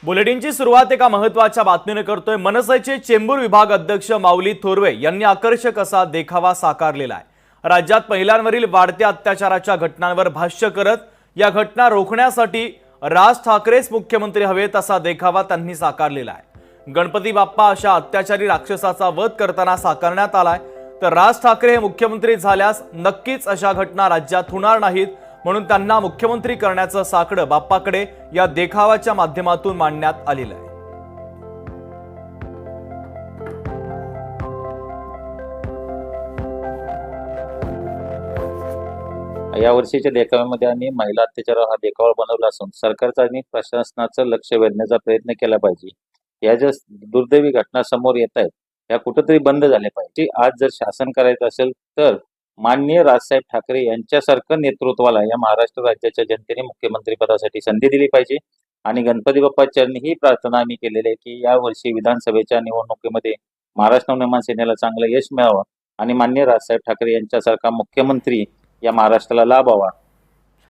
बुलेटिनची सुरुवात एका महत्त्वाच्या बातमीने करतोय। मनसेचे चेंबूर विभाग अध्यक्ष माऊली थोरवे यांनी आकर्षक असा देखावा साकारलेला आहे। राज्यात महिलांवरील वाढत्या अत्याचाराच्या घटनांवर भाष्य करत या घटना रोखण्यासाठी राज ठाकरेच मुख्यमंत्री हवेत असा देखावा त्यांनी साकारलेला आहे। गणपती बाप्पा अशा अत्याचारी राक्षसाचा वध करताना साकारण्यात आलाय। तर राज ठाकरे हे मुख्यमंत्री झाल्यास नक्कीच अशा घटना राज्यात होणार नाहीत, म्हणून त्यांना मुख्यमंत्री करण्याचं साकडं बाप्पाकडे या देखावाच्या माध्यमातून मांडण्यात आलेलं आहे। या वर्षीच्या देखाव्यामध्ये आम्ही महिला अत्याचार हा देखावा बनवला असून सरकारचा आणि प्रशासनाचं लक्ष वेधण्याचा प्रयत्न केला पाहिजे। या ज्या दुर्दैवी घटना समोर येत आहेत या कुठेतरी बंद झाल्या पाहिजे। आज जर शासन करायचं असेल तर माननीय राजसाहेब ठाकरे यांच्यासारखं नेतृत्वाला या महाराष्ट्र राज्याच्या जनतेने मुख्यमंत्री पदासाठी संधी दिली पाहिजे। आणि गणपती बाप्पा चरणी ही प्रार्थना आम्ही केलेली आहे की या वर्षी विधानसभेच्या निवडणुकीमध्ये महाराष्ट्र नवनिर्माण सेनेला चांगलं यश मिळावं आणि माननीय राजसाहेब ठाकरे यांच्यासारखा मुख्यमंत्री या महाराष्ट्राला लाभावा